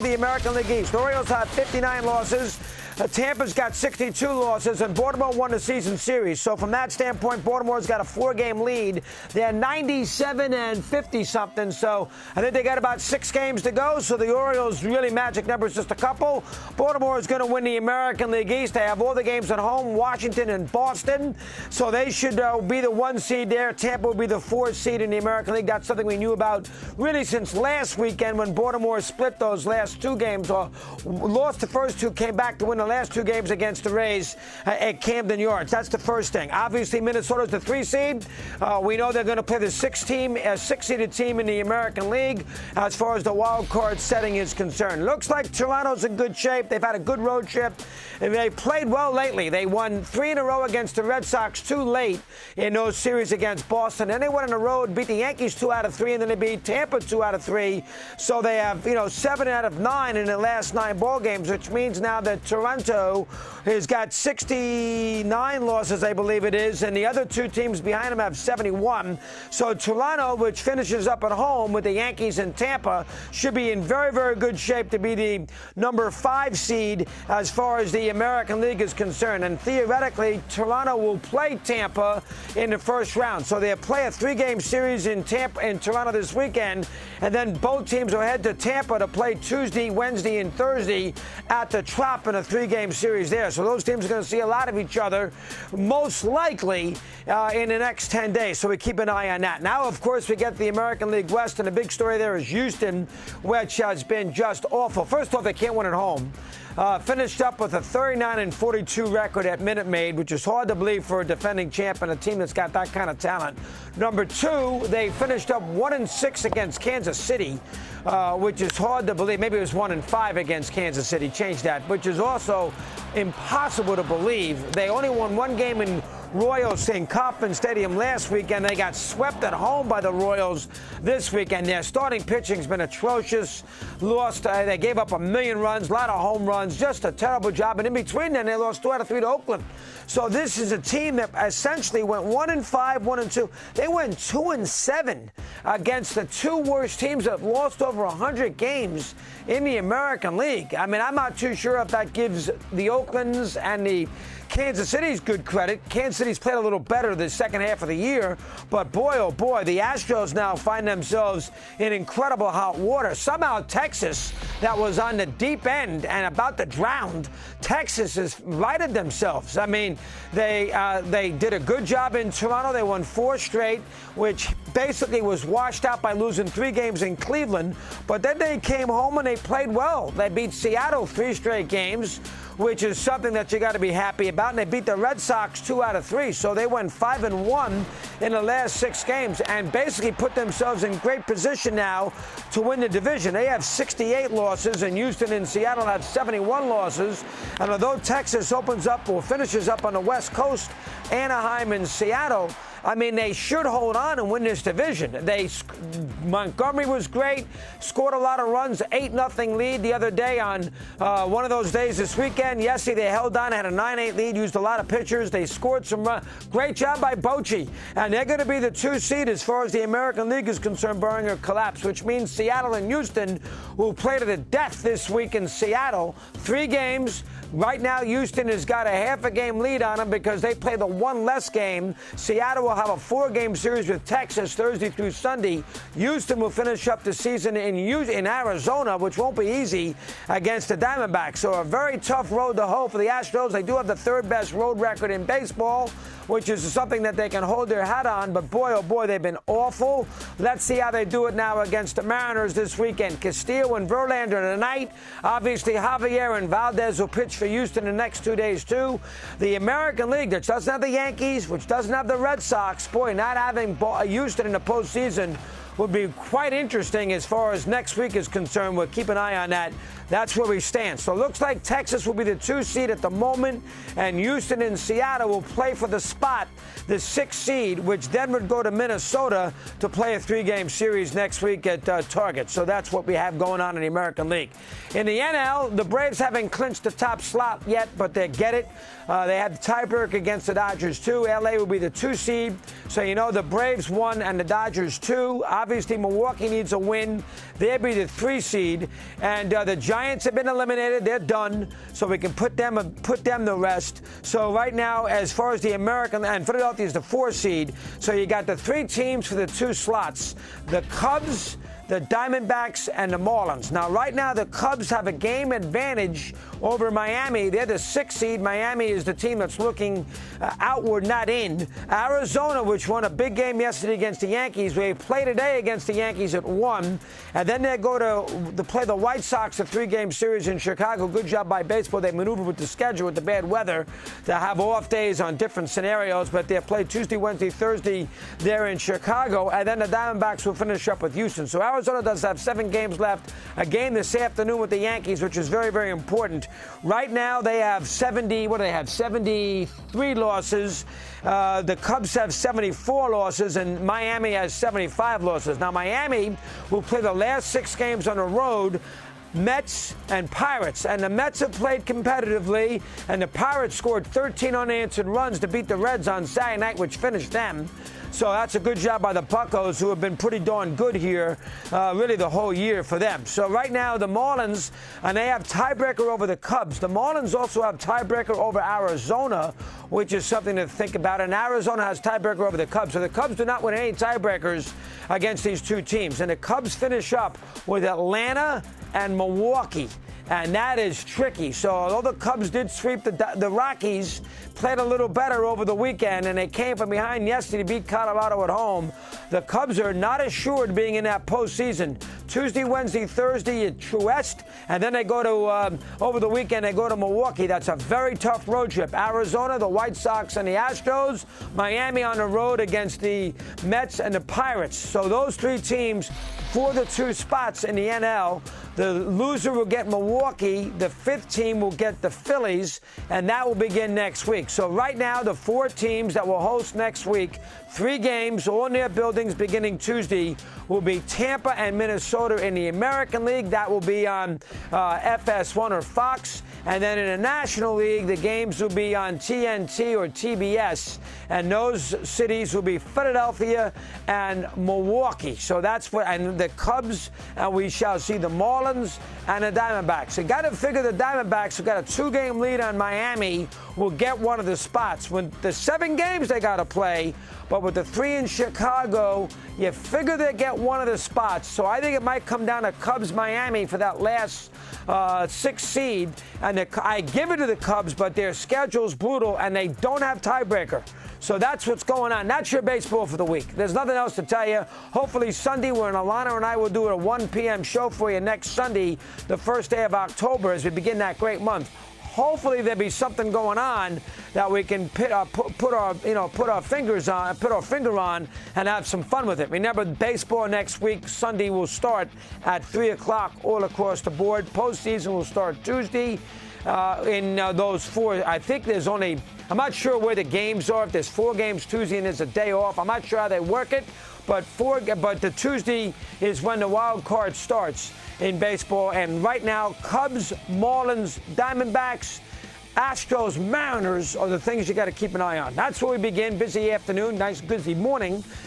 The American League East. The Orioles have 59 losses. Tampa's got 62 losses, and Baltimore won the season series. So from that standpoint, Baltimore's got a 4-game lead. They're 97 and 50-something, so I think they got about 6 games to go. So the Orioles' really magic number is just a couple. Baltimore is going to win the American League East. They have all the games at home, Washington and Boston. So they should be the 1 seed there. Tampa will be the 4th seed in the American League. That's something we knew about really since last weekend when Baltimore split those last 2 games, or lost the first 2, came back to win the last 2 games against the Rays at Camden Yards. That's the first thing. Obviously, Minnesota's the 3 seed. We know they're going to play the 6-seeded team in the American League as far as the wild card setting is concerned. Looks like Toronto's in good shape. They've had a good road trip, and they played well lately. They won 3 in a row against the Red Sox too late in those series against Boston. Then they went on the road, beat the Yankees 2 out of 3, and then they beat Tampa 2 out of 3. So they have, 7 out of 9 in the last 9 ball games, which means now that Toronto has got 69 losses, I believe it is, and the other 2 teams behind them have 71. So Toronto, which finishes up at home with the Yankees and Tampa, should be in very, very good shape to be the number 5 seed as far as the American League is concerned. And theoretically, Toronto will play Tampa in the first round. So they'll play a 3-game series in Toronto this weekend, and then both teams will head to Tampa to play Tuesday, Wednesday, and Thursday at the Trop in a 3-game series there. So those teams are going to see a lot of each other, most likely in the next 10 days. So we keep an eye on that. Now, of course, we get the American League West, and the big story there is Houston, which has been just awful. First off, they can't win at home. Finished up with a 39-42 record at Minute Maid, which is hard to believe for a defending champ and a team that's got that kind of talent. Number 2, they finished up 1-6 against Kansas City, which is hard to believe. Maybe it was 1-5 against Kansas City. Change that, which is also impossible to believe. They only won 1 game in Royal St. Coffin Stadium last weekend. They got swept at home by the Royals this weekend. Their starting pitching's been atrocious. They gave up 1 million runs, a lot of home runs, just a terrible job. And in between then, they lost 2 out of 3 to Oakland. So this is a team that essentially went 1-5, 1-2. They went 2-7 against the 2 worst teams that have lost over 100 games in the American League. I mean, I'm not too sure if that gives the Oaklands and the Kansas City's good credit. Kansas City's played a little better the second half of the year, but boy, oh boy, the Astros now find themselves in incredible hot water. Somehow Texas, that was on the deep end and about to drown, Texas has righted themselves. I mean, they did a good job in Toronto. They won 4 straight, which basically was washed out by losing 3 games in Cleveland, but then they came home and they played well. They beat Seattle 3 straight games, which is something that you got to be happy about. And they beat the Red Sox 2 out of 3. So they went 5-1 in the last 6 games and basically put themselves in great position now to win the division. They have 68 losses, and Houston and Seattle have 71 losses. And although Texas opens up or finishes up on the West Coast, Anaheim and Seattle, I mean, they should hold on and win this division. Montgomery was great, scored a lot of runs, 8-0 lead the other day on one of those days this weekend. Yesterday, they held on, had a 9-8 lead, used a lot of pitchers. They scored some runs. Great job by Bochy. And they're going to be the 2 seed as far as the American League is concerned, barring a collapse, which means Seattle and Houston will play to the death this week in Seattle. 3 games. Right now, Houston has got a half-a-game lead on them because they play the 1 less game. Seattle will have a 4-game series with Texas Thursday through Sunday. Houston will finish up the season in Arizona, which won't be easy, against the Diamondbacks. So a very tough road to hoe for the Astros. They do have the 3rd best road record in baseball, which is something that they can hold their hat on. But boy, oh boy, they've been awful. Let's see how they do it now against the Mariners this weekend. Castillo and Verlander tonight. Obviously, Javier and Valdez will pitch for Houston the next 2 days, too. The American League, which doesn't have the Yankees, which doesn't have the Red Sox, boy, not having Houston in the postseason would be quite interesting as far as next week is concerned. We'll keep an eye on that. That's where we stand. So it looks like Texas will be the 2 seed at the moment, and Houston and Seattle will play for the spot, the 6th seed, which then would go to Minnesota to play a 3-game series next week at Target. So that's what we have going on in the American League. In the NL, the Braves haven't clinched the top slot yet, but they get it. They had the tiebreak against the Dodgers, too. LA will be the 2 seed. So, the Braves 1 and the Dodgers 2. Obviously, Obviously, Milwaukee needs a win. They'll be the 3 seed. And the Giants have been eliminated. They're done. So we can put them to rest. So right now, as far as the American, and Philadelphia is the 4 seed. So you got the 3 teams for the 2 slots. The Cubs, the Diamondbacks, and the Marlins. Now, right now, the Cubs have a game advantage over Miami. They're the 6th seed. Miami is the team that's looking outward, not in. Arizona, which won a big game yesterday against the Yankees. They play today against the Yankees at 1. And then they go to play the White Sox, a 3-game series in Chicago. Good job by baseball. They maneuvered with the schedule with the bad weather to have off days on different scenarios. But they'll play Tuesday, Wednesday, Thursday there in Chicago. And then the Diamondbacks will finish up with Houston. So Arizona does have 7 games left. A game this afternoon with the Yankees, which is very, very important. Right now, they have 73 losses. The Cubs have 74 losses, and Miami has 75 losses. Now, Miami will play the last 6 games on the road. Mets and Pirates. And the Mets have played competitively, and the Pirates scored 13 unanswered runs to beat the Reds on Saturday night, which finished them. So that's a good job by the Buccos, who have been pretty darn good here, really the whole year for them. So right now, the Marlins, and they have tiebreaker over the Cubs. The Marlins also have tiebreaker over Arizona, which is something to think about. And Arizona has tiebreaker over the Cubs. So the Cubs do not win any tiebreakers against these 2 teams. And the Cubs finish up with Atlanta and Milwaukee. And that is tricky. So although the Cubs did sweep the Rockies, played a little better over the weekend, and they came from behind yesterday to beat Colorado at home, the Cubs are not assured being in that postseason. Tuesday, Wednesday, Thursday at Truist, and then they go to, over the weekend, they go to Milwaukee. That's a very tough road trip. Arizona, the White Sox, and the Astros. Miami on the road against the Mets and the Pirates. So those 3 teams for the 2 spots in the NL. The loser will get Milwaukee. The 5th team will get the Phillies, and that will begin next week. So right now, the 4 teams that will host next week, 3 games, all in their buildings beginning Tuesday, will be Tampa and Minnesota in the American League. That will be on FS1 or Fox. And then in the National League, the games will be on TNT or TBS. And those cities will be Philadelphia and Milwaukee. So that's what, and the Cubs, and we shall see the Marlins and the Diamondbacks. You got to figure the Diamondbacks, who got a 2-game lead on Miami, will get one of the spots. When the 7 games they got to play, but with the 3 in Chicago, you figure they get one of the spots. So I think it might come down to Cubs-Miami for that last 6th seed. And I give it to the Cubs, but their schedule's brutal, and they don't have tiebreaker. So that's what's going on. That's your baseball for the week. There's nothing else to tell you. Hopefully Sunday, when Alana and I will do a 1 p.m. show for you next Sunday, the first day of October, as we begin that great month. Hopefully there'll be something going on that we can put our finger on and have some fun with it. Remember, baseball next week, Sunday, will start at 3 o'clock all across the board. Postseason will start Tuesday. In those 4, I think there's only, I'm not sure where the games are. If there's 4 games Tuesday and there's a day off, I'm not sure how they work it. But the Tuesday is when the wild card starts in baseball. And right now, Cubs, Marlins, Diamondbacks, Astros, Mariners are the things you got to keep an eye on. That's where we begin. Busy afternoon, nice busy morning